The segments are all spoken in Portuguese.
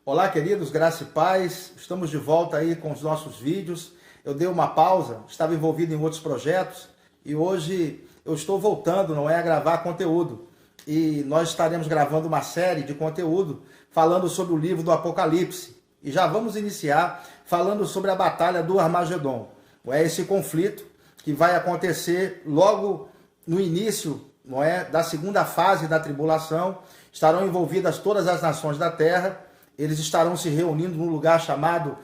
Olá, queridos, graça e paz. Estamos de volta aí com os nossos vídeos. Eu dei uma pausa, estava envolvido em outros projetos e hoje eu estou voltando, não é, a gravar conteúdo. E nós estaremos gravando uma série de conteúdo falando sobre o livro do Apocalipse. E já vamos iniciar falando sobre a batalha do Armagedon. É esse conflito que vai acontecer logo no início, não é, da segunda fase da tribulação. Estarão envolvidas todas as nações da terra. Eles estarão se reunindo num lugar chamado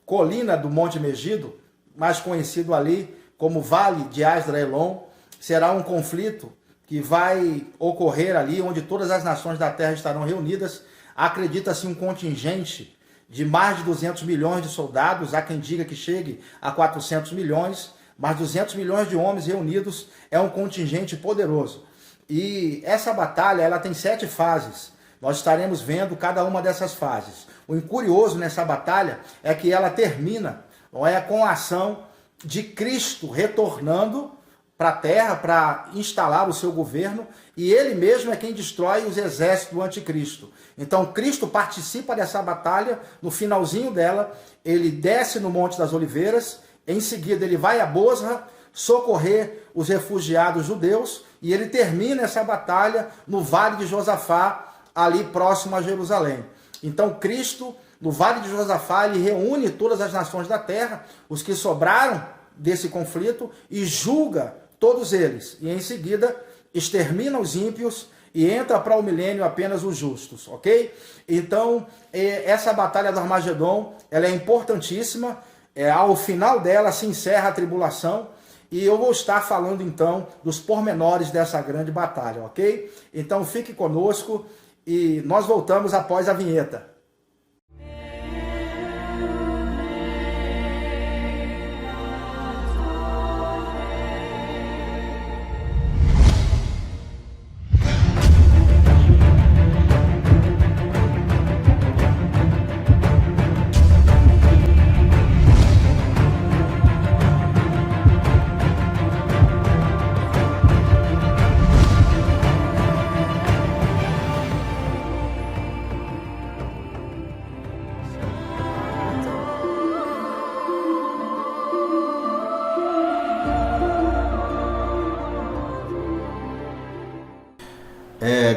Colina do Monte Megido, mais conhecido ali como Vale de Asdraelon. Será um conflito que vai ocorrer ali, onde todas as nações da terra estarão reunidas. Acredita-se um contingente de mais de 200 milhões de soldados, há quem diga que chegue a 400 milhões, mas 200 milhões de homens reunidos é um contingente poderoso. E essa batalha, ela tem 7 fases. Nós estaremos vendo cada uma dessas fases. O curioso nessa batalha é que ela termina, não é, com a ação de Cristo retornando para a terra para instalar o seu governo, e ele mesmo é quem destrói os exércitos do anticristo. Então Cristo participa dessa batalha. No finalzinho dela, ele desce no Monte das Oliveiras, em seguida ele vai a Bosra socorrer os refugiados judeus, e ele termina essa batalha no Vale de Josafá, ali próximo a Jerusalém. Então Cristo, no Vale de Josafá, ele reúne todas as nações da terra, os que sobraram desse conflito, e julga todos eles. E em seguida extermina os ímpios e entra para o milênio apenas os justos, ok? Então essa batalha do Armagedon, ela é importantíssima. Ao final dela se encerra a tribulação. E eu vou estar falando então dos pormenores dessa grande batalha, ok? Então fique conosco. E nós voltamos após a vinheta.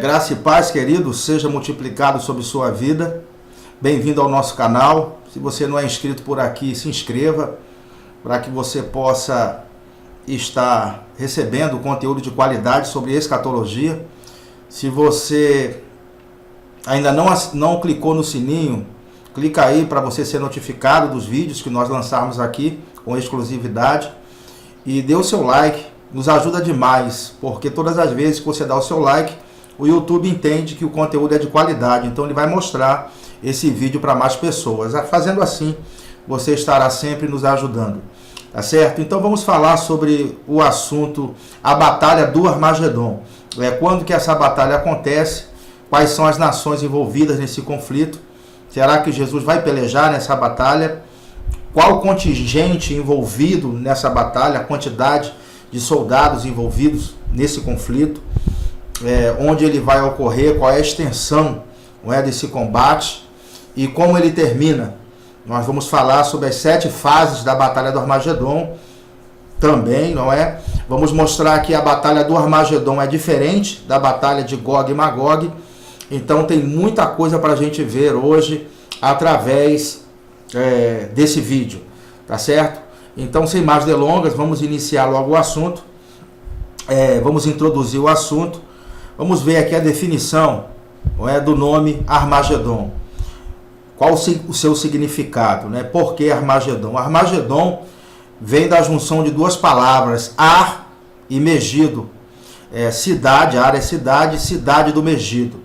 Graça e paz, querido, seja multiplicado sobre sua vida. Bem-vindo ao nosso canal. Se você não é inscrito por aqui, se inscreva para que você possa estar recebendo conteúdo de qualidade sobre escatologia. Se você ainda não clicou no sininho, clica aí para você ser notificado dos vídeos que nós lançarmos aqui com exclusividade. E dê o seu like, nos ajuda demais, porque todas as vezes que você dá o seu like, o YouTube entende que o conteúdo é de qualidade, então ele vai mostrar esse vídeo para mais pessoas. Fazendo assim, você estará sempre nos ajudando, tá certo? Então vamos falar sobre o assunto, a batalha do Armagedon. Quando que essa batalha acontece? Quais são as nações envolvidas nesse conflito? Será que Jesus vai pelejar nessa batalha? Qual o contingente envolvido nessa batalha? A quantidade de soldados envolvidos nesse conflito? Onde ele vai ocorrer, qual é a extensão, não é, desse combate e como ele termina. Nós vamos falar sobre as 7 fases da batalha do Armagedon também, não é? Vamos mostrar que a batalha do Armagedon é diferente da batalha de Gog e Magog. Então tem muita coisa para a gente ver hoje através desse vídeo, tá certo? Então, sem mais delongas, vamos iniciar logo o assunto. Vamos introduzir o assunto. Vamos ver aqui a definição, não é, do nome Armagedon. Qual o seu significado, né? Por que Armagedon? Armagedon vem da junção de 2 palavras, Ar e Megido. Cidade, Ar é cidade, cidade do Megido.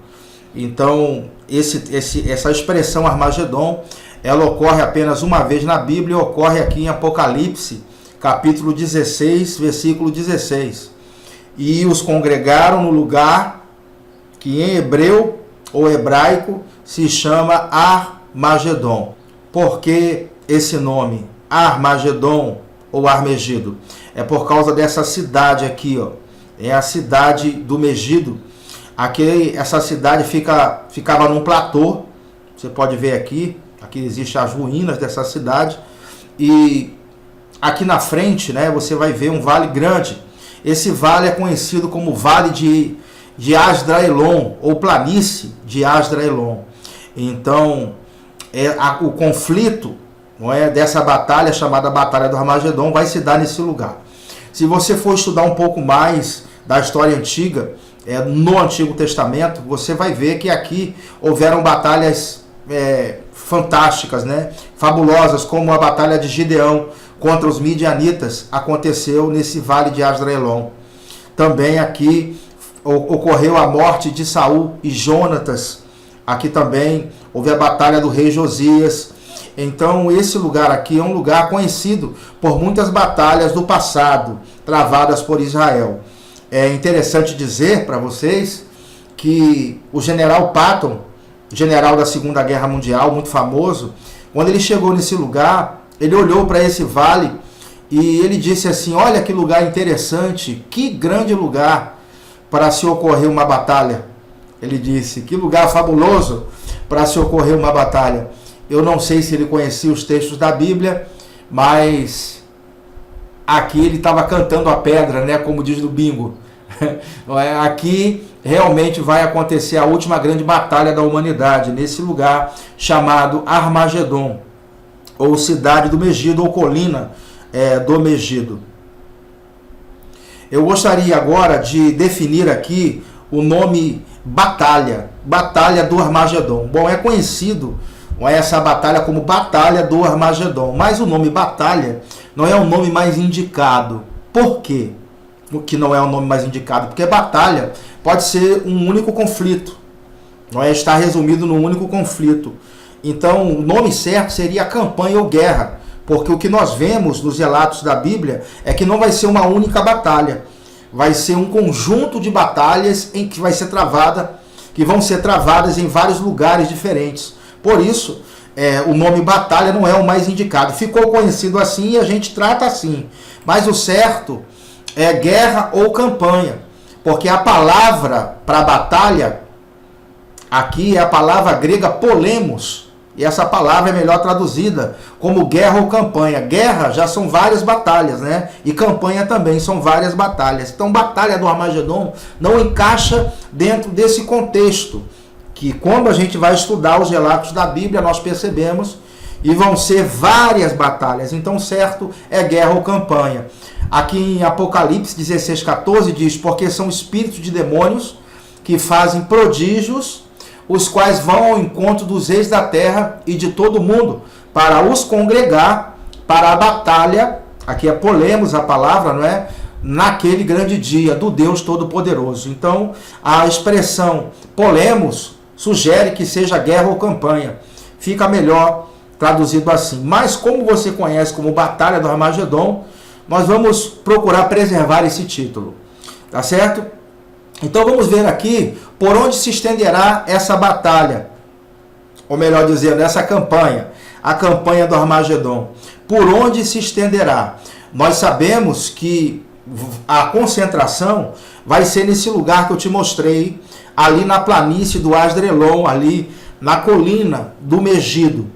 Então, essa expressão Armagedon, ela ocorre apenas uma vez na Bíblia, ocorre aqui em Apocalipse, capítulo 16, versículo 16. E os congregaram no lugar que em hebreu ou hebraico se chama Armagedon. Por que esse nome, Armagedon ou Armegido? É por causa dessa cidade aqui, ó. É a cidade do Megido. Essa cidade ficava num platô, Você pode ver aqui existem as ruínas dessa cidade. E aqui na frente, né, você vai ver um vale grande. Esse vale é conhecido como Vale de Asdraelon, ou Planície de Asdraelon. Então, o conflito, não é, dessa batalha, chamada Batalha do Armagedon, vai se dar nesse lugar. Se você for estudar um pouco mais da história antiga, no Antigo Testamento, você vai ver que aqui houveram batalhas fantásticas, né, fabulosas, como a Batalha de Gideão contra os midianitas, aconteceu nesse Vale de Asdraelon. Também aqui ocorreu a morte de Saul e Jonatas. Aqui também houve a batalha do rei Josias. Então esse lugar aqui é um lugar conhecido por muitas batalhas do passado, travadas por Israel. É interessante dizer para vocês que o general Patton, general da Segunda Guerra Mundial, muito famoso, quando ele chegou nesse lugar, ele olhou para esse vale e ele disse assim: olha que lugar interessante, que grande lugar para se ocorrer uma batalha. Ele disse, que lugar fabuloso para se ocorrer uma batalha. Eu não sei se ele conhecia os textos da Bíblia, mas aqui ele estava cantando a pedra, né, como diz no bingo. Aqui realmente vai acontecer a última grande batalha da humanidade, nesse lugar chamado Armagedon, ou Cidade do Megido, ou Colina do Megido. Eu gostaria agora de definir aqui o nome batalha, Batalha do Armagedon. Bom, é conhecido essa batalha como Batalha do Armagedon, mas o nome batalha não é o nome mais indicado. Por quê? O que não é o nome mais indicado? Porque batalha pode ser um único conflito, não é? Está resumido num único conflito. Então, o nome certo seria campanha ou guerra, porque o que nós vemos nos relatos da Bíblia é que não vai ser uma única batalha, vai ser um conjunto de batalhas em que vai ser travada, que vão ser travadas em vários lugares diferentes. Por isso, o nome batalha não é o mais indicado. Ficou conhecido assim e a gente trata assim. Mas o certo é guerra ou campanha, porque a palavra para batalha aqui é a palavra grega polemos, e essa palavra é melhor traduzida como guerra ou campanha. Guerra já são várias batalhas, né? E campanha também são várias batalhas. Então, Batalha do Armagedon não encaixa dentro desse contexto, que quando a gente vai estudar os relatos da Bíblia, nós percebemos, e vão ser várias batalhas. Então, certo é guerra ou campanha. Aqui em Apocalipse 16:14 diz, porque são espíritos de demônios que fazem prodígios, os quais vão ao encontro dos reis da terra e de todo mundo, para os congregar para a batalha, aqui é polemos a palavra, não é? Naquele grande dia do Deus Todo-Poderoso. Então, a expressão polemos sugere que seja guerra ou campanha. Fica melhor traduzido assim. Mas como você conhece como Batalha do Armagedon, nós vamos procurar preservar esse título. Tá certo? Então vamos ver aqui por onde se estenderá essa batalha. Ou melhor dizendo, essa campanha. A campanha do Armagedon. Por onde se estenderá? Nós sabemos que a concentração vai ser nesse lugar que eu te mostrei, ali na planície do Asdraelon, ali na colina do Megido.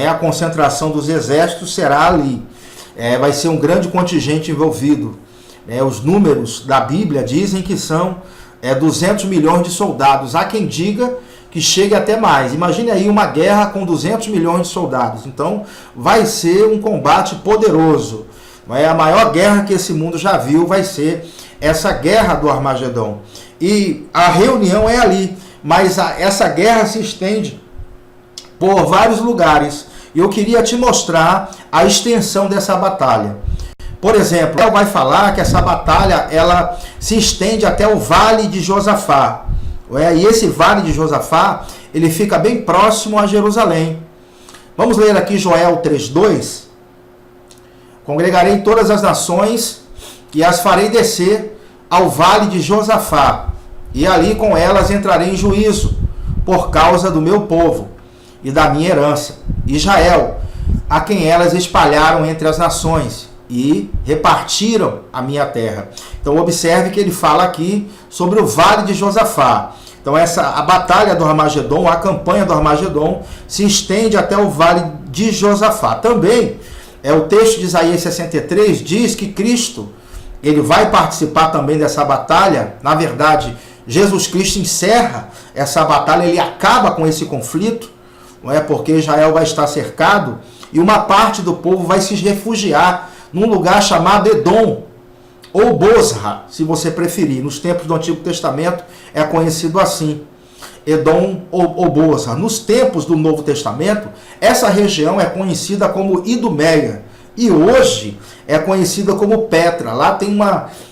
A concentração dos exércitos será ali. Vai ser um grande contingente envolvido. Os números da Bíblia dizem que são 200 milhões de soldados. Há quem diga que chegue até mais. Imagine aí uma guerra com 200 milhões de soldados. Então vai ser um combate poderoso. A maior guerra que esse mundo já viu vai ser essa guerra do Armagedon. E a reunião é ali, mas essa guerra se estende por vários lugares. E eu queria te mostrar a extensão dessa batalha. Por exemplo, ela vai falar que essa batalha ela se estende até o Vale de Josafá. E esse Vale de Josafá, ele fica bem próximo a Jerusalém. Vamos ler aqui Joel 3:2. Congregarei todas as nações e as farei descer ao Vale de Josafá, e ali com elas entrarei em juízo, por causa do meu povo e da minha herança, Israel, a quem elas espalharam entre as nações e repartiram a minha terra. Então observe que ele fala aqui sobre o Vale de Josafá. Então a batalha do Armagedon, a campanha do Armagedon, se estende até o vale de Josafá. Também, o texto de Isaías 63 diz que Cristo, ele vai participar também dessa batalha. Na verdade, Jesus Cristo encerra essa batalha, ele acaba com esse conflito, não é? Porque Israel vai estar cercado e uma parte do povo vai se refugiar num lugar chamado Edom, ou Bosra, se você preferir. Nos tempos do Antigo Testamento é conhecido assim, Edom ou Bosra. Nos tempos do Novo Testamento, essa região é conhecida como Idumeia, e hoje é conhecida como Petra. Lá tem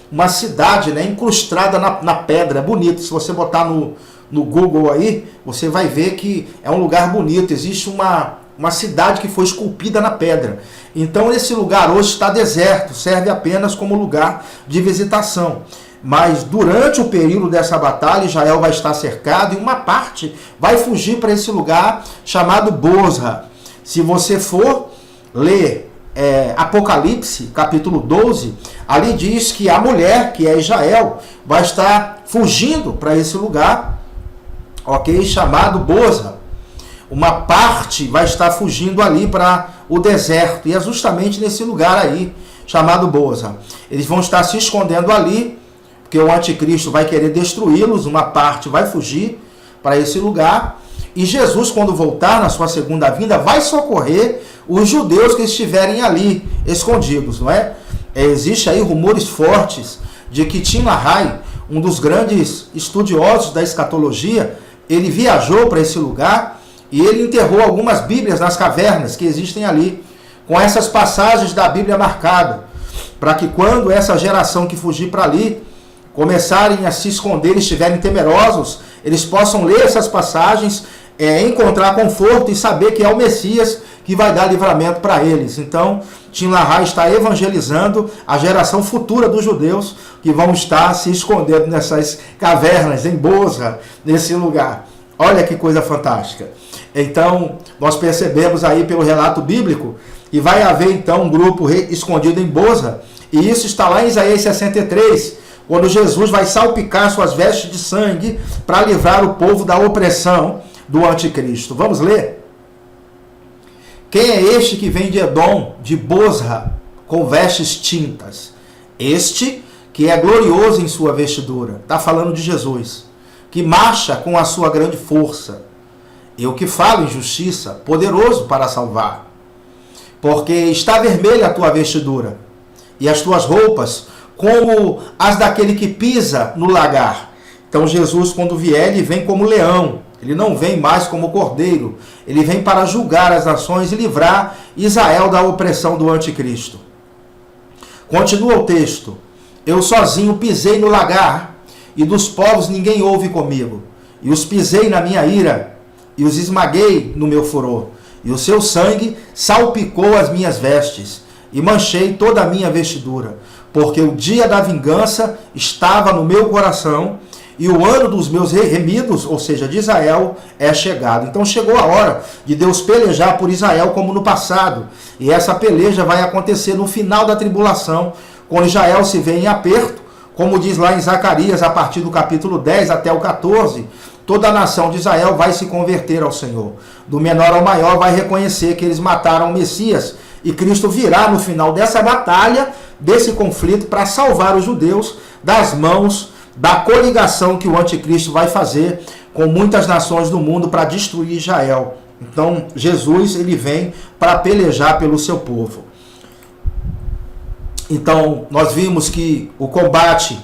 uma cidade, né, incrustada na pedra, é bonito. Se você botar no Google aí, você vai ver que é um lugar bonito. Existe uma cidade que foi esculpida na pedra. Então esse lugar hoje está deserto, serve apenas como lugar de visitação. Mas durante o período dessa batalha, Israel vai estar cercado e uma parte vai fugir para esse lugar chamado Bosra. Se você for ler Apocalipse, capítulo 12, ali diz que a mulher, que é Israel, vai estar fugindo para esse lugar, ok, chamado Bosra. Uma parte vai estar fugindo ali para o deserto, e é justamente nesse lugar aí, chamado Bosra. Eles vão estar se escondendo ali, porque o anticristo vai querer destruí-los, uma parte vai fugir para esse lugar, e Jesus, quando voltar na sua segunda vinda, vai socorrer os judeus que estiverem ali, escondidos, não é? Existe aí rumores fortes de que Tim LaHaye, um dos grandes estudiosos da escatologia, ele viajou para esse lugar, e ele enterrou algumas Bíblias nas cavernas que existem ali, com essas passagens da Bíblia marcada, para que quando essa geração que fugir para ali, começarem a se esconder, estiverem temerosos, eles possam ler essas passagens, encontrar conforto e saber que é o Messias que vai dar livramento para eles. Então, Tim LaHaye está evangelizando a geração futura dos judeus que vão estar se escondendo nessas cavernas, em Bosra, nesse lugar. Olha que coisa fantástica. Então, nós percebemos aí pelo relato bíblico que vai haver então um grupo escondido em Bosra, e isso está lá em Isaías 63, quando Jesus vai salpicar suas vestes de sangue para livrar o povo da opressão do anticristo. Vamos ler? Quem é este que vem de Edom, de Bosra, com vestes tintas? Este que é glorioso em sua vestidura. Está falando de Jesus, que marcha com a sua grande força. Eu que falo em justiça, poderoso para salvar. Porque está vermelha a tua vestidura, e as tuas roupas como as daquele que pisa no lagar. Então Jesus, quando vier, ele vem como leão. Ele não vem mais como cordeiro. Ele vem para julgar as nações e livrar Israel da opressão do anticristo. Continua o texto. Eu sozinho pisei no lagar, e dos povos ninguém ouve comigo. E os pisei na minha ira, e os esmaguei no meu furor, e o seu sangue salpicou as minhas vestes, e manchei toda a minha vestidura, porque o dia da vingança estava no meu coração, e o ano dos meus remidos, ou seja, de Israel, é chegado. Então chegou a hora de Deus pelejar por Israel como no passado, e essa peleja vai acontecer no final da tribulação, quando Israel se vê em aperto, como diz lá em Zacarias, a partir do capítulo 10 até o 14, toda a nação de Israel vai se converter ao Senhor. Do menor ao maior vai reconhecer que eles mataram o Messias. E Cristo virá no final dessa batalha, desse conflito, para salvar os judeus das mãos da coligação que o anticristo vai fazer com muitas nações do mundo para destruir Israel. Então Jesus, ele vem para pelejar pelo seu povo. Então nós vimos que o combate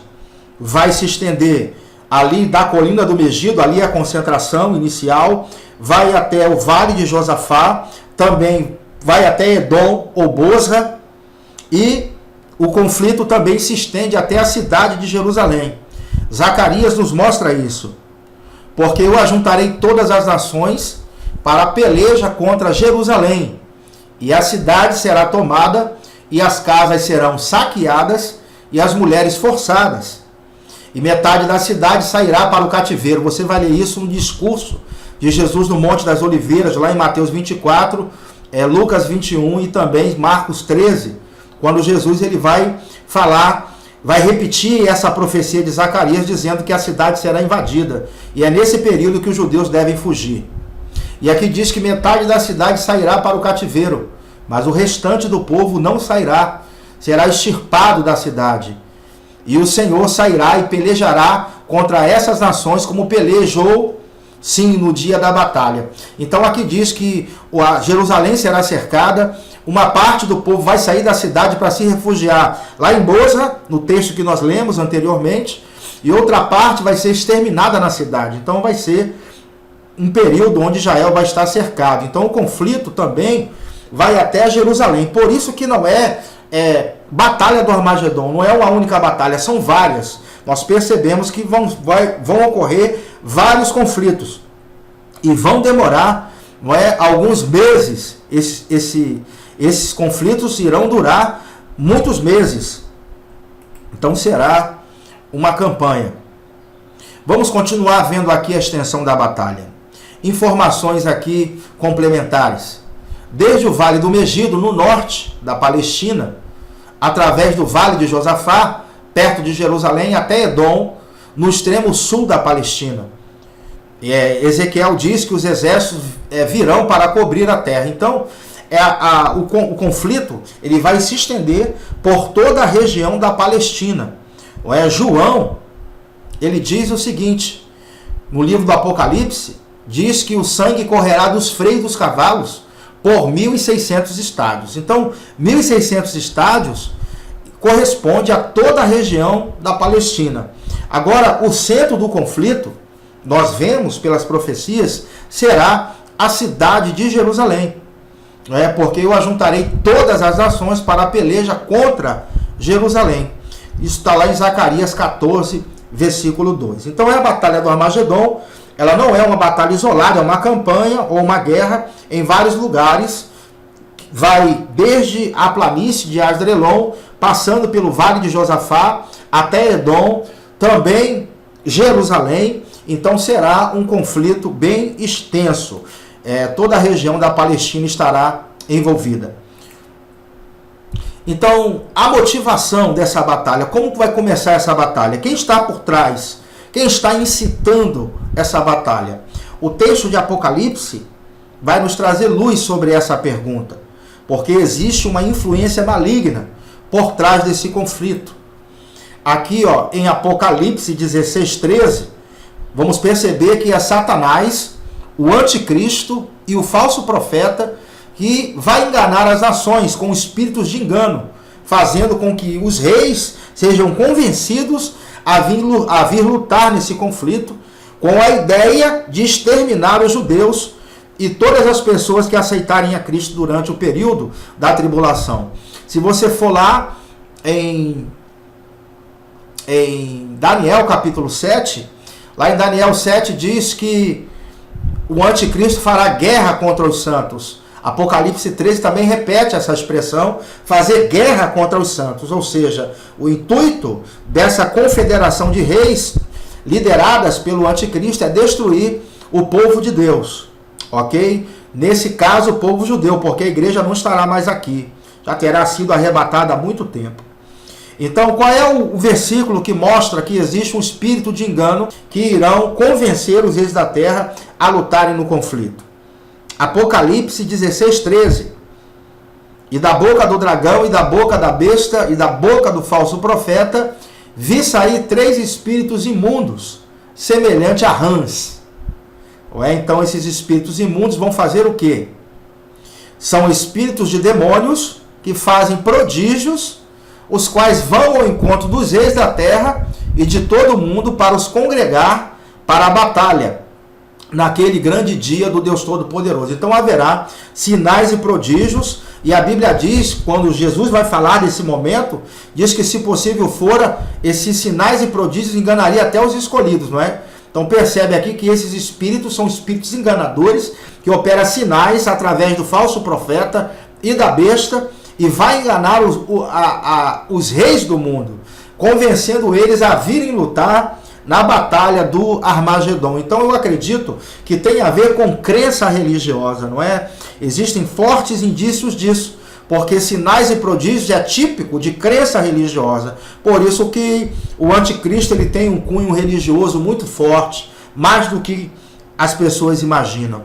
vai se estender ali da colina do Megido, ali é a concentração inicial, vai até o vale de Josafá, também vai até Edom ou Bosra, e o conflito também se estende até a cidade de Jerusalém. Zacarias nos mostra isso. Porque eu ajuntarei todas as nações para a peleja contra Jerusalém, e a cidade será tomada, e as casas serão saqueadas, e as mulheres forçadas. E metade da cidade sairá para o cativeiro. Você vai ler isso no discurso de Jesus no Monte das Oliveiras, lá em Mateus 24, Lucas 21 e também Marcos 13, quando Jesus ele vai falar vai repetir essa profecia de Zacarias, dizendo que a cidade será invadida. E é nesse período que os judeus devem fugir. E aqui diz que metade da cidade sairá para o cativeiro, mas o restante do povo não sairá, será extirpado da cidade. E o Senhor sairá e pelejará contra essas nações, como pelejou, sim, no dia da batalha. Então aqui diz que Jerusalém será cercada, uma parte do povo vai sair da cidade para se refugiar lá em Bosra, no texto que nós lemos anteriormente, e outra parte vai ser exterminada na cidade. Então vai ser um período onde Israel vai estar cercado. Então o conflito também vai até Jerusalém. Por isso que não é batalha do Armagedon, não é uma única batalha, são várias. Nós percebemos que vão ocorrer vários conflitos e vão demorar, não é, alguns meses. Esses conflitos irão durar muitos meses. Então será uma campanha. Vamos continuar vendo aqui a extensão da batalha. Informações aqui complementares. Desde o Vale do Megido, no norte da Palestina, através do Vale de Josafá, perto de Jerusalém, até Edom, no extremo sul da Palestina. Ezequiel diz que os exércitos virão para cobrir a terra. Então, o conflito ele vai se estender por toda a região da Palestina. João, ele diz o seguinte, no livro do Apocalipse, diz que o sangue correrá dos freios dos cavalos por 1.600 estádios. Então, 1.600 estádios corresponde a toda a região da Palestina. Agora, o centro do conflito, nós vemos pelas profecias, será a cidade de Jerusalém. Porque eu ajuntarei todas as nações para a peleja contra Jerusalém. Isso está lá em Zacarias 14, versículo 2. Então é a batalha do Armagedon. Ela não é uma batalha isolada, é uma campanha ou uma guerra em vários lugares. Vai desde a planície de Asdrelon, passando pelo Vale de Josafá, até Edom, também Jerusalém. Então será um conflito bem extenso. Toda a região da Palestina estará envolvida. Então, a motivação dessa batalha, como vai começar essa batalha? Quem está por trás? Quem está incitando essa batalha? O texto de Apocalipse vai nos trazer luz sobre essa pergunta, porque existe uma influência maligna por trás desse conflito. Aqui, em Apocalipse 16:13, vamos perceber que é Satanás, o anticristo e o falso profeta que vai enganar as nações com espíritos de engano, fazendo com que os reis sejam convencidos a vir lutar nesse conflito, com a ideia de exterminar os judeus e todas as pessoas que aceitarem a Cristo durante o período da tribulação. Se você for lá em Daniel capítulo 7, lá em Daniel 7 diz que o anticristo fará guerra contra os santos. Apocalipse 13 também repete essa expressão, fazer guerra contra os santos. Ou seja, o intuito dessa confederação de reis lideradas pelo anticristo é destruir o povo de Deus. Ok? Nesse caso, o povo judeu, porque a igreja não estará mais aqui. Já terá sido arrebatada há muito tempo. Então, qual é o versículo que mostra que existe um espírito de engano que irão convencer os reis da terra a lutarem no conflito? Apocalipse 16:13. E da boca do dragão, e da boca da besta, e da boca do falso profeta, vi sair 3 espíritos imundos, semelhante a rãs. Então esses espíritos imundos vão fazer o quê? São espíritos de demônios que fazem prodígios, os quais vão ao encontro dos reis da terra e de todo mundo para os congregar para a batalha, naquele grande dia do Deus Todo-Poderoso. Então haverá sinais e prodígios, e a Bíblia diz, quando Jesus vai falar desse momento, diz que se possível fora, esses sinais e prodígios enganariam até os escolhidos, não é? Então percebe aqui que esses espíritos são espíritos enganadores, que operam sinais através do falso profeta e da besta, e vai enganar os reis do mundo, convencendo eles a virem lutar na batalha do Armagedon. Então eu acredito que tem a ver com crença religiosa, não é? Existem fortes indícios disso, porque sinais e prodígios é típico de crença religiosa. Por isso que o anticristo ele tem um cunho religioso muito forte, mais do que as pessoas imaginam.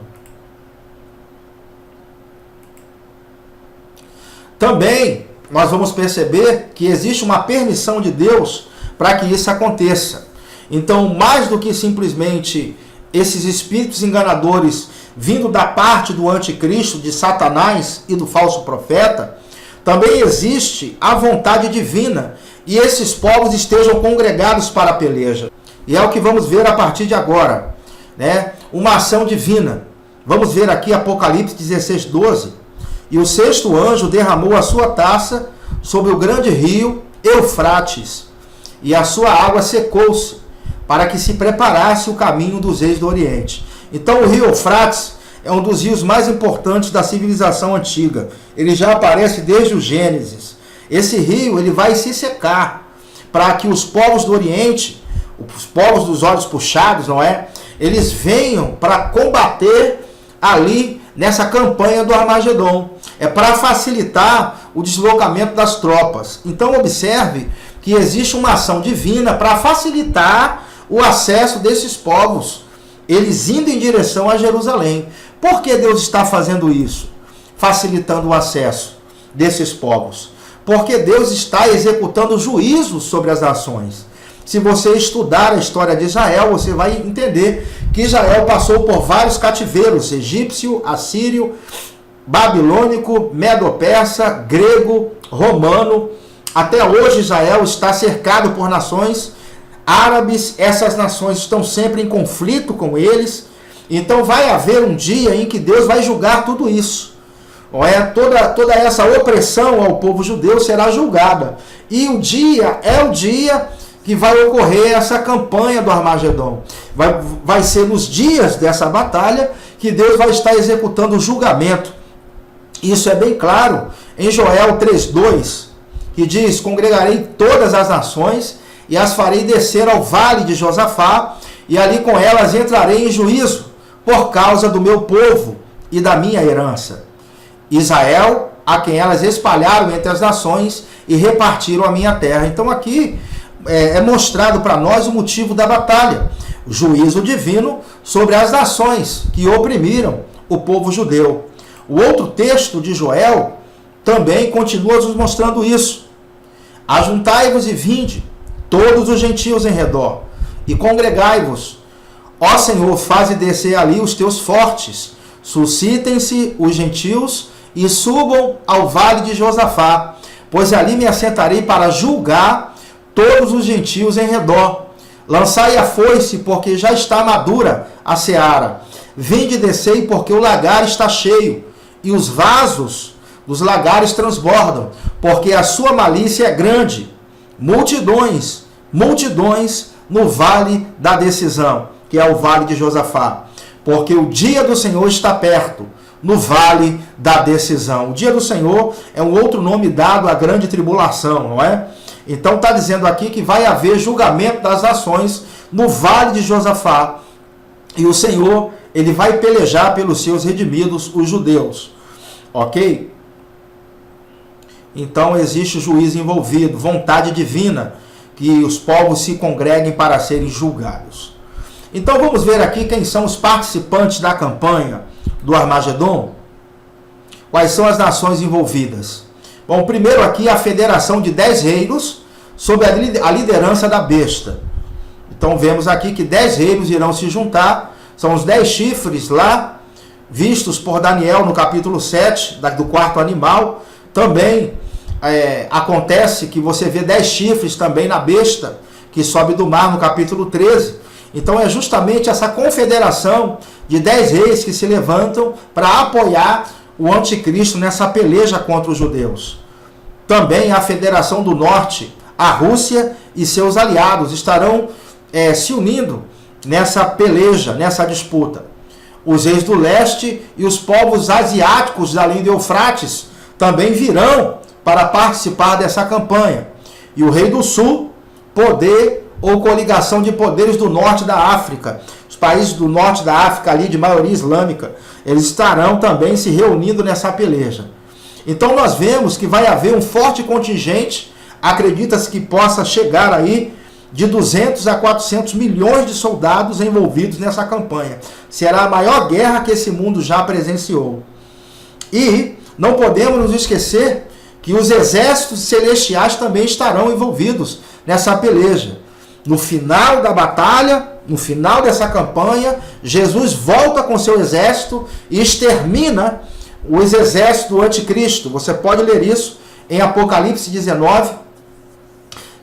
Também nós vamos perceber que existe uma permissão de Deus para que isso aconteça. Então, mais do que simplesmente esses espíritos enganadores vindo da parte do anticristo, de Satanás e do falso profeta, também existe a vontade divina e esses povos estejam congregados para a peleja. E é o que vamos ver a partir de agora, né? Uma ação divina. Vamos ver aqui Apocalipse 16:12. E o sexto anjo derramou a sua taça sobre o grande rio Eufrates, e a sua água secou-se, para que se preparasse o caminho dos reis do Oriente. Então o rio Eufrates é um dos rios mais importantes da civilização antiga. Ele já aparece desde o Gênesis. Esse rio ele vai se secar, para que os povos do Oriente, os povos dos olhos puxados, não é? Eles venham para combater ali nessa campanha do Armagedon. É para facilitar o deslocamento das tropas. Então observe que existe uma ação divina para facilitar o acesso desses povos, eles indo em direção a Jerusalém. Por que Deus está fazendo isso? Facilitando o acesso desses povos. Porque Deus está executando juízo sobre as nações. Se você estudar a história de Israel, você vai entender que Israel passou por vários cativeiros: egípcio, assírio, babilônico, medo-persa, grego, romano. Até hoje Israel está cercado por nações árabes. Essas nações estão sempre em conflito com eles. Então vai haver um dia em que Deus vai julgar tudo isso. Toda essa opressão ao povo judeu será julgada. E o dia é o dia que vai ocorrer essa campanha do Armagedon. Vai ser nos dias dessa batalha que Deus vai estar executando o julgamento. Isso é bem claro em Joel 3:2, que diz: congregarei todas as nações e as farei descer ao vale de Josafá, e ali com elas entrarei em juízo por causa do meu povo e da minha herança, Israel, a quem elas espalharam entre as nações e repartiram a minha terra. Então aqui é mostrado para nós o motivo da batalha, o juízo divino sobre as nações que oprimiram o povo judeu. O outro texto de Joel também continua nos mostrando isso. Ajuntai-vos e vinde, todos os gentios em redor, e congregai-vos. Ó Senhor, faze descer ali os teus fortes, suscitem-se os gentios e subam ao vale de Josafá, pois ali me assentarei para julgar todos os gentios em redor. Lançai a foice, porque já está madura a seara. Vinde e descei, porque o lagar está cheio, e os vasos dos lagares transbordam, porque a sua malícia é grande. Multidões, multidões no vale da decisão, que é o vale de Josafá, porque o dia do Senhor está perto, no vale da decisão. O dia do Senhor é um outro nome dado à grande tribulação, não é? Então está dizendo aqui que vai haver julgamento das nações no vale de Josafá, e o Senhor ele vai pelejar pelos seus redimidos, os judeus. Ok? Então existe juízo envolvido, vontade divina, que os povos se congreguem para serem julgados. Então vamos ver aqui quem são os participantes da campanha do Armagedon. Quais são as nações envolvidas? Bom, primeiro aqui a federação de 10 reinos sob a liderança da besta. Então vemos aqui que 10 reinos irão se juntar, são os 10 chifres lá, vistos por Daniel no capítulo 7, do quarto animal. Também acontece que você vê 10 chifres também na besta, que sobe do mar no capítulo 13. Então é justamente essa confederação de 10 reis que se levantam para apoiar o anticristo nessa peleja contra os judeus. Também a Federação do Norte, a Rússia e seus aliados estarão se unindo nessa peleja, nessa disputa. Os reis do leste e os povos asiáticos da além do Eufrates também virão para participar dessa campanha. E o rei do sul, poder ou coligação de poderes do norte da África, os países do norte da África ali de maioria islâmica, eles estarão também se reunindo nessa peleja. Então nós vemos que vai haver um forte contingente, acredita-se que possa chegar aí de 200 a 400 milhões de soldados envolvidos nessa campanha. Será a maior guerra que esse mundo já presenciou. E não podemos nos esquecer que os exércitos celestiais também estarão envolvidos nessa peleja. No final da batalha, no final dessa campanha, Jesus volta com seu exército e extermina os exércitos do anticristo. Você pode ler isso em Apocalipse 19.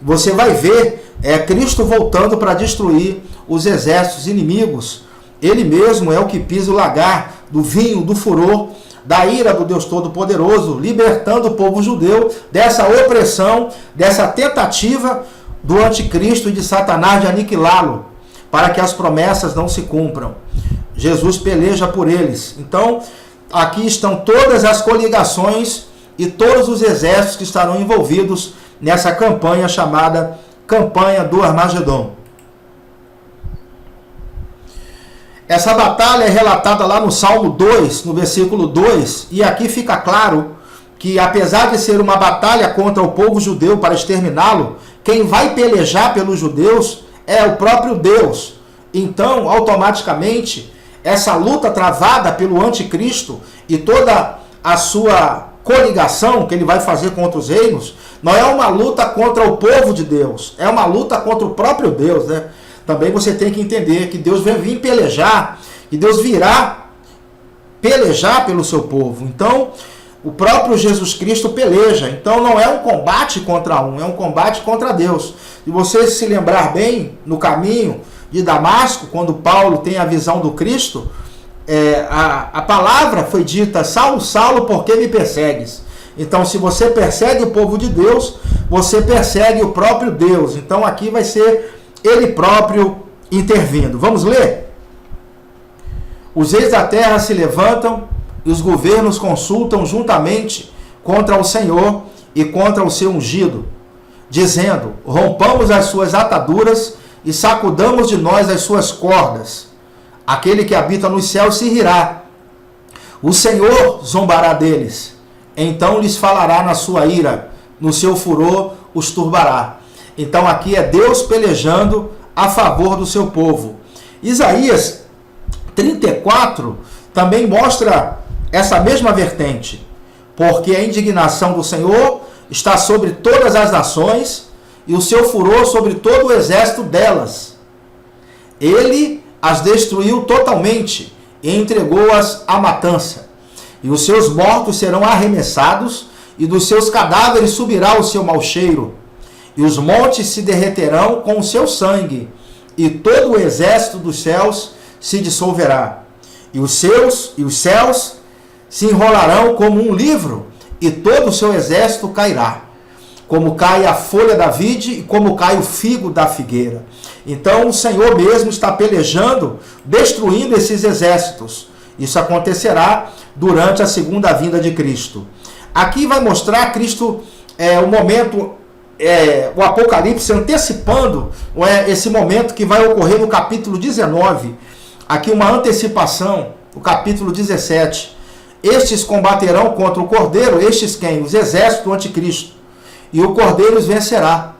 Você vai ver Cristo voltando para destruir os exércitos inimigos. Ele mesmo é o que pisa o lagar do vinho, do furor, da ira do Deus Todo-Poderoso, libertando o povo judeu dessa opressão, dessa tentativa do anticristo e de Satanás de aniquilá-lo, para que as promessas não se cumpram. Jesus peleja por eles. Então, aqui estão todas as coligações e todos os exércitos que estarão envolvidos nessa campanha chamada Campanha do Armagedon. Essa batalha é relatada lá no Salmo 2, no versículo 2, e aqui fica claro que, apesar de ser uma batalha contra o povo judeu para exterminá-lo, quem vai pelejar pelos judeus é o próprio Deus. Então, automaticamente, essa luta travada pelo anticristo e toda a sua coligação que ele vai fazer contra os reinos, não é uma luta contra o povo de Deus, é uma luta contra o próprio Deus, né? Também você tem que entender que Deus vai vir pelejar, que Deus virá pelejar pelo seu povo. Então, o próprio Jesus Cristo peleja. Então, não é um combate contra um, é um combate contra Deus. Se você se lembrar bem, no caminho de Damasco, quando Paulo tem a visão do Cristo, a palavra foi dita: Saulo, Saulo, por que me persegues? Então, se você persegue o povo de Deus, você persegue o próprio Deus. Então, aqui vai ser ele próprio intervindo. Vamos ler? Os reis da terra se levantam e os governos consultam juntamente contra o Senhor e contra o seu ungido, dizendo: rompamos as suas ataduras e sacudamos de nós as suas cordas. Aquele que habita nos céus se rirá. O Senhor zombará deles. Então lhes falará na sua ira, no seu furor os turbará. Então aqui é Deus pelejando a favor do seu povo. Isaías 34 também mostra essa mesma vertente. Porque a indignação do Senhor está sobre todas as nações e o seu furor sobre todo o exército delas. Ele as destruiu totalmente e entregou-as à matança. E os seus mortos serão arremessados e dos seus cadáveres subirá o seu mau cheiro. E os montes se derreterão com o seu sangue, e todo o exército dos céus se dissolverá. E os céus se enrolarão como um livro, e todo o seu exército cairá, como cai a folha da vide e como cai o figo da figueira. Então o Senhor mesmo está pelejando, destruindo esses exércitos. Isso acontecerá durante a segunda vinda de Cristo. Aqui vai mostrar Cristo, o momento, o Apocalipse antecipando esse momento que vai ocorrer no capítulo 19. Aqui uma antecipação, o capítulo 17. Estes combaterão contra o Cordeiro, estes quem? Os exércitos do anticristo. E o Cordeiro os vencerá,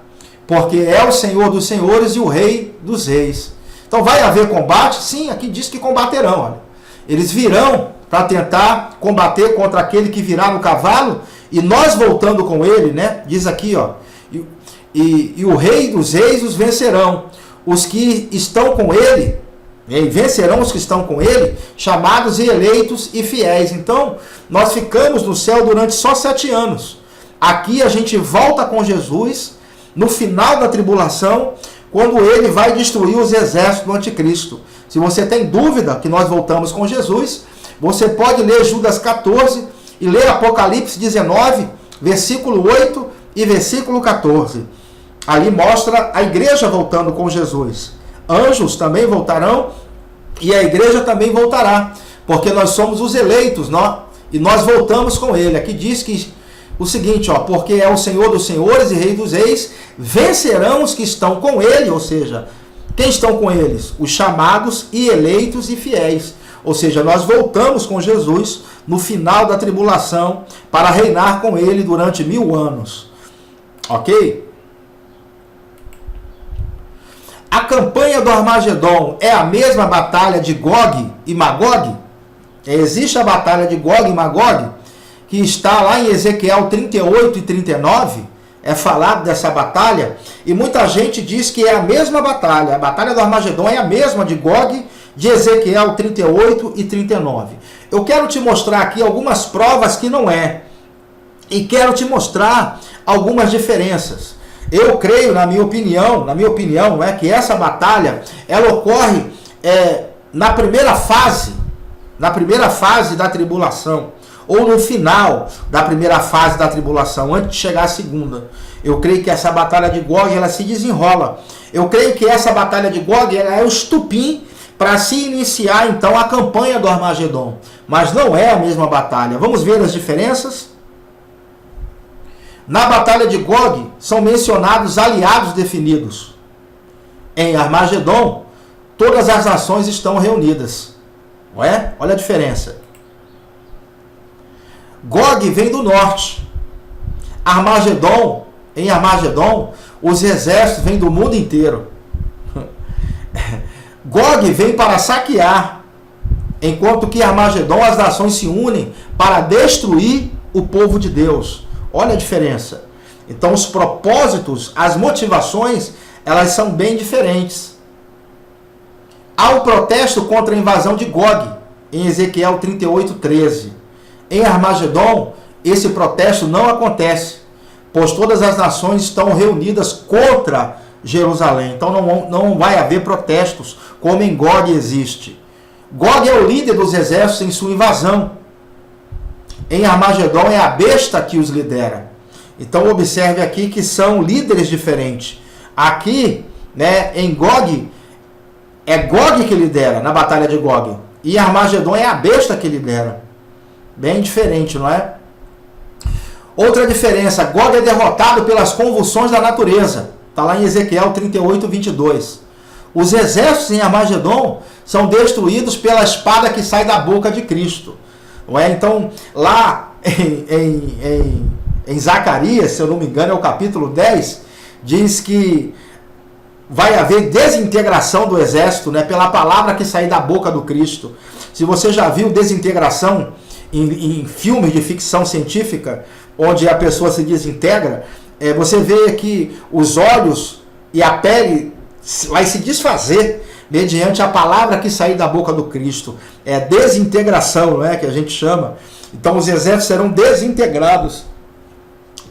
porque é o Senhor dos senhores e o Rei dos reis. Então vai haver combate? Sim, aqui diz que combaterão. Olha. Eles virão para tentar combater contra aquele que virá no cavalo, e nós voltando com ele, né? Diz aqui, ó, e o Rei dos reis os vencerão. Os que estão com ele, e vencerão os que estão com ele, chamados e eleitos e fiéis. Então, nós ficamos no céu durante só 7 anos. Aqui a gente volta com Jesus no final da tribulação, quando ele vai destruir os exércitos do anticristo. Se você tem dúvida que nós voltamos com Jesus, você pode ler Judas 14 e ler Apocalipse 19, versículo 8 e versículo 14. Ali mostra a igreja voltando com Jesus. Anjos também voltarão e a igreja também voltará, porque nós somos os eleitos, e nós voltamos com ele. Aqui diz que o seguinte, porque é o Senhor dos senhores e Rei dos reis, vencerão os que estão com ele, ou seja, quem estão com eles? Os chamados e eleitos e fiéis. Ou seja, nós voltamos com Jesus no final da tribulação para reinar com ele durante 1000 anos. Ok? A campanha do Armagedon é a mesma batalha de Gog e Magog? Existe a batalha de Gog e Magog, que está lá em Ezequiel 38 e 39, é falado dessa batalha, e muita gente diz que é a mesma batalha. A batalha do Armagedon é a mesma de Gog, de Ezequiel 38 e 39. Eu quero te mostrar aqui algumas provas que não é, e quero te mostrar algumas diferenças. Eu creio, na minha opinião, é que essa batalha, ela ocorre na primeira fase da tribulação, ou no final da primeira fase da tribulação, antes de chegar à segunda. Eu creio que essa batalha de Gog, ela se desenrola. Eu creio que essa batalha de Gog, ela é o estupim para se iniciar, então, a campanha do Armagedon. Mas não é a mesma batalha. Vamos ver as diferenças? Na batalha de Gog, são mencionados aliados definidos. Em Armagedon, todas as nações estão reunidas. Não é? Olha a diferença. Gog vem do norte. Em Armagedon, os exércitos vêm do mundo inteiro. Gog vem para saquear, enquanto que em Armagedon as nações se unem para destruir o povo de Deus. Olha a diferença. Então os propósitos, as motivações, elas são bem diferentes. Há o protesto contra a invasão de Gog, em Ezequiel 38, 13. Em Armagedon, esse protesto não acontece, pois todas as nações estão reunidas contra Jerusalém. Então não vai haver protestos, como em Gog existe. Gog é o líder dos exércitos em sua invasão. Em Armagedon é a besta que os lidera. Então observe aqui que são líderes diferentes. Aqui, né, em Gog, é Gog que lidera na batalha de Gog. E Armagedon é a besta que lidera. Bem diferente, não é? Outra diferença, Gog é derrotado pelas convulsões da natureza. Está lá em Ezequiel 38, 22. Os exércitos em Armagedon são destruídos pela espada que sai da boca de Cristo. Não é? Então, lá em Zacarias, se eu não me engano, é o capítulo 10, diz que vai haver desintegração do exército, né, pela palavra que sair da boca do Cristo. Se você já viu desintegração em filmes de ficção científica, onde a pessoa se desintegra, você vê que os olhos e a pele vai se desfazer mediante a palavra que sair da boca do Cristo. É desintegração, não é, que a gente chama. Então os exércitos serão desintegrados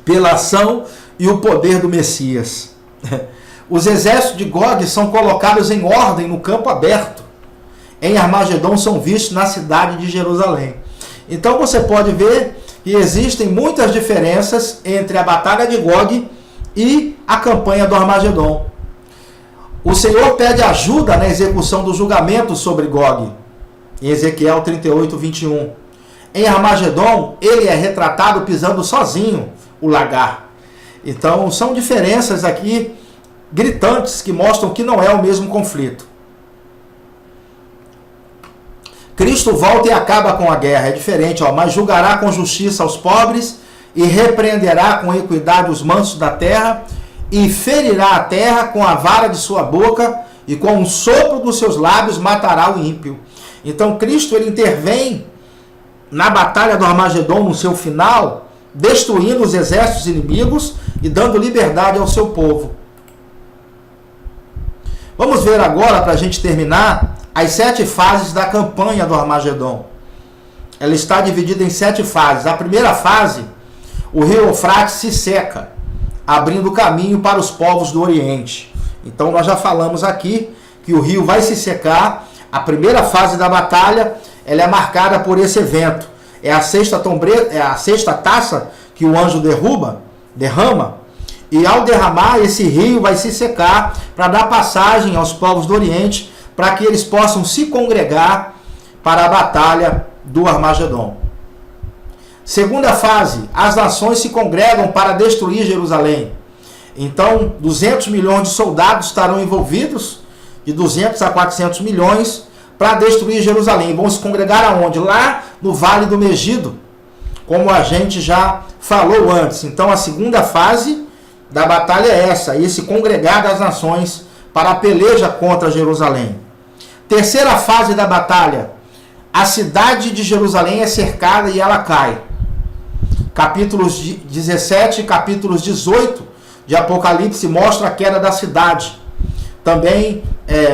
pela ação e o poder do Messias. Os exércitos de Gog são colocados em ordem no campo aberto. Em Armagedon são vistos na cidade de Jerusalém. Então você pode ver que existem muitas diferenças entre a batalha de Gog e a campanha do Armagedon. O Senhor pede ajuda na execução do julgamento sobre Gog, em Ezequiel 38, 21. Em Armagedon, ele é retratado pisando sozinho o lagar. Então, são diferenças aqui gritantes que mostram que não é o mesmo conflito. Cristo volta e acaba com a guerra, é diferente, mas julgará com justiça aos pobres e repreenderá com equidade os mansos da terra e ferirá a terra com a vara de sua boca e com o sopro dos seus lábios matará o ímpio. Então Cristo ele intervém na batalha do Armagedon no seu final, destruindo os exércitos inimigos e dando liberdade ao seu povo. Vamos ver agora, para a gente terminar, as 7 fases da campanha do Armagedon. Ela está dividida em 7 fases. A primeira fase, o rio Eufrates se seca, abrindo caminho para os povos do Oriente. Então nós já falamos aqui que o rio vai se secar. A primeira fase da batalha, ela é marcada por esse evento. É a sexta taça que o anjo derrama, e ao derramar, esse rio vai se secar para dar passagem aos povos do Oriente, para que eles possam se congregar para a batalha do Armagedon. Segunda fase, as nações se congregam para destruir Jerusalém. Então, 200 milhões de soldados estarão envolvidos, de 200 a 400 milhões, para destruir Jerusalém. Vão se congregar aonde? Lá no Vale do Megido, como a gente já falou antes. Então a segunda fase da batalha é essa, esse congregar das nações para a peleja contra Jerusalém. Terceira fase da batalha, a cidade de Jerusalém é cercada e ela cai. Capítulos 17 e capítulos 18 de Apocalipse mostra a queda da cidade. Também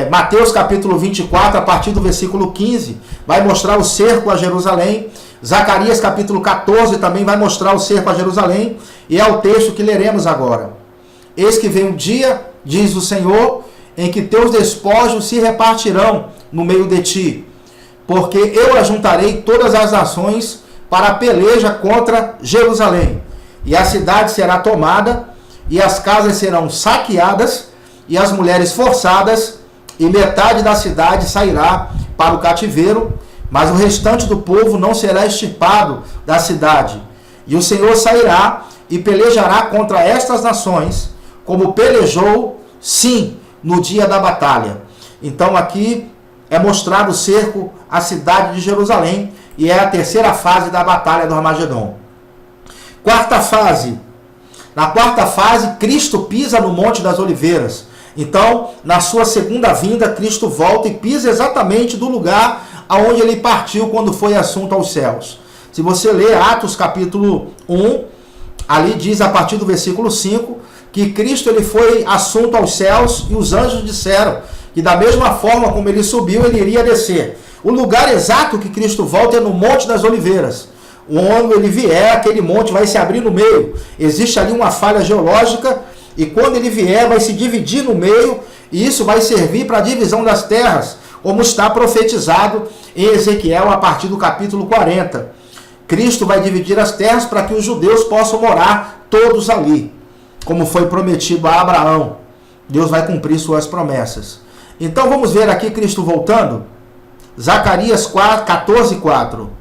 Mateus capítulo 24, a partir do versículo 15, vai mostrar o cerco a Jerusalém. Zacarias capítulo 14 também vai mostrar o cerco a Jerusalém. E é o texto que leremos agora. Eis que vem um dia, diz o Senhor, em que teus despojos se repartirão no meio de ti, porque eu ajuntarei todas as nações para a peleja contra Jerusalém. E a cidade será tomada, e as casas serão saqueadas, e as mulheres forçadas, e metade da cidade sairá para o cativeiro, mas o restante do povo não será extirpado da cidade. E o Senhor sairá e pelejará contra estas nações, como pelejou, sim, no dia da batalha. Então aqui é mostrado o cerco à cidade de Jerusalém, e é a terceira fase da batalha do Armagedon. Quarta fase. Na quarta fase, Cristo pisa no Monte das Oliveiras. Então, na sua segunda vinda, Cristo volta e pisa exatamente do lugar aonde ele partiu quando foi assunto aos céus. Se você ler Atos capítulo 1, ali diz a partir do versículo 5, que Cristo ele foi assunto aos céus e os anjos disseram que da mesma forma como ele subiu, ele iria descer. O lugar exato que Cristo volta é no Monte das Oliveiras. Onde ele vier, aquele monte vai se abrir no meio. Existe ali uma falha geológica e quando ele vier vai se dividir no meio e isso vai servir para a divisão das terras, como está profetizado em Ezequiel a partir do capítulo 40. Cristo vai dividir as terras para que os judeus possam morar todos ali, como foi prometido a Abraão. Deus vai cumprir suas promessas. Então vamos ver aqui Cristo voltando. Zacarias 14:4.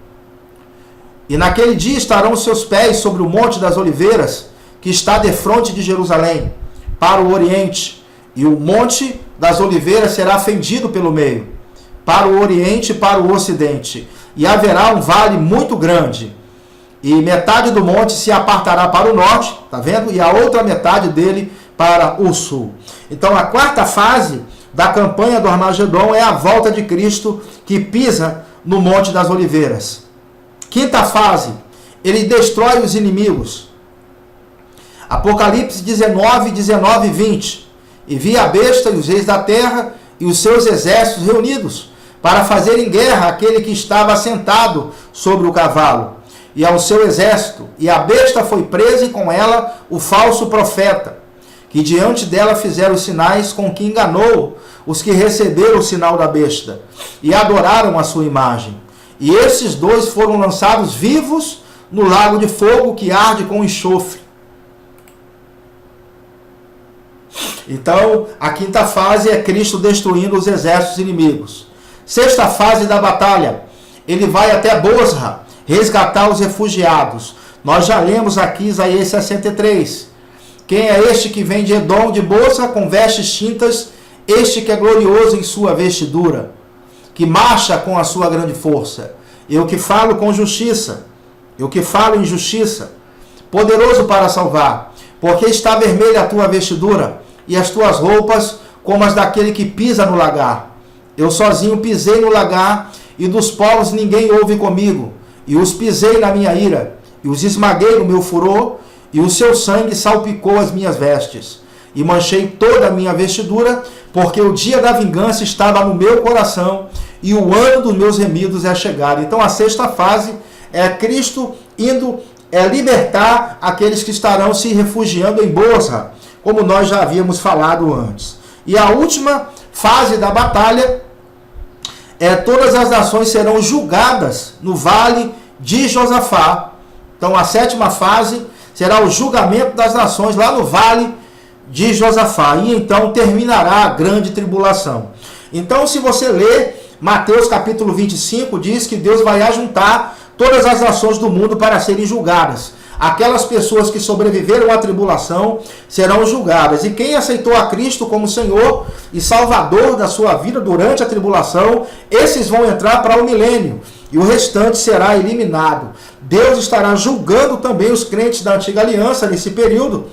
E naquele dia estarão os seus pés sobre o Monte das Oliveiras, que está defronte de Jerusalém, para o oriente. E o Monte das Oliveiras será fendido pelo meio, para o oriente e para o ocidente. E haverá um vale muito grande. E metade do monte se apartará para o norte, tá vendo? E a outra metade dele para o sul. Então a quarta fase da campanha do Armagedon é a volta de Cristo que pisa no Monte das Oliveiras. Quinta fase, ele destrói os inimigos. Apocalipse 19, 19 e 20. E vi a besta e os reis da terra e os seus exércitos reunidos para fazerem guerra àquele que estava assentado sobre o cavalo e ao seu exército. E a besta foi presa e com ela o falso profeta, que diante dela fizeram os sinais com que enganou os que receberam o sinal da besta e adoraram a sua imagem. E esses dois foram lançados vivos no lago de fogo que arde com enxofre. Então, a quinta fase é Cristo destruindo os exércitos inimigos. Sexta fase da batalha, ele vai até Bosra resgatar os refugiados. Nós já lemos aqui Isaías 63. Quem é este que vem de Edom, de Bosra, com vestes tintas? Este que é glorioso em sua vestidura, que marcha com a sua grande força. Eu que falo com justiça, eu que falo em justiça, poderoso para salvar, porque está vermelha a tua vestidura, e as tuas roupas como as daquele que pisa no lagar. Eu sozinho pisei no lagar, e dos povos ninguém houve comigo, e os pisei na minha ira, e os esmaguei no meu furor, e o seu sangue salpicou as minhas vestes, e manchei toda a minha vestidura, porque o dia da vingança estava no meu coração, e o ano dos meus remidos é chegado. Então a sexta fase é Cristo indo libertar aqueles que estarão se refugiando em Bosra, como nós já havíamos falado antes. E a última fase da batalha todas as nações serão julgadas no vale de Josafá. Então a sétima fase será o julgamento das nações lá no vale de Josafá. E então terminará a grande tribulação. Então se você ler Mateus capítulo 25, diz que Deus vai ajuntar todas as nações do mundo para serem julgadas. aquelas pessoas que sobreviveram à tribulação serão julgadas. E quem aceitou a Cristo como Senhor e Salvador da sua vida durante a tribulação, esses vão entrar para o milênio. E o restante será eliminado. Deus estará julgando também os crentes da antiga aliança nesse período.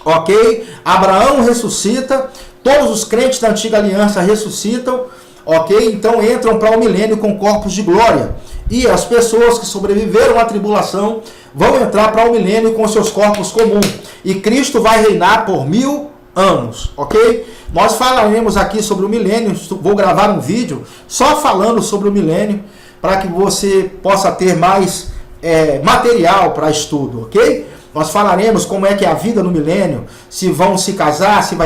Ok? Abraão ressuscita, todos os crentes da antiga aliança ressuscitam, ok? Então entram para o milênio com corpos de glória. E as pessoas que sobreviveram à tribulação vão entrar para o milênio com seus corpos comuns. E Cristo vai reinar por 1000 anos, ok? Nós falaremos aqui sobre o milênio, vou gravar um vídeo só falando sobre o milênio, para que você possa ter mais material para estudo, ok? Nós falaremos como é que é a vida no milênio, se vão se casar, se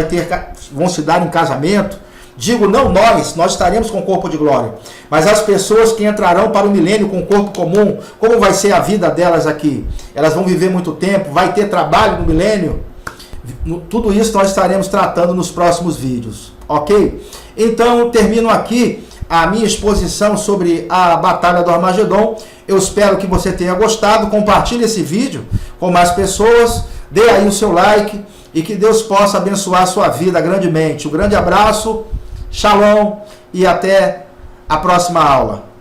vão se dar em casamento. Digo, não nós estaremos com o corpo de glória, mas as pessoas que entrarão para o milênio com o corpo comum, como vai ser a vida delas aqui? Elas vão viver muito tempo, vai ter trabalho no milênio? Tudo isso nós estaremos tratando nos próximos vídeos, ok? Então, termino aqui a minha exposição sobre a Batalha do Armagedon. Eu espero que você tenha gostado. Compartilhe esse vídeo com mais pessoas. Dê aí o seu like e que Deus possa abençoar a sua vida grandemente. Um grande abraço, shalom e até a próxima aula.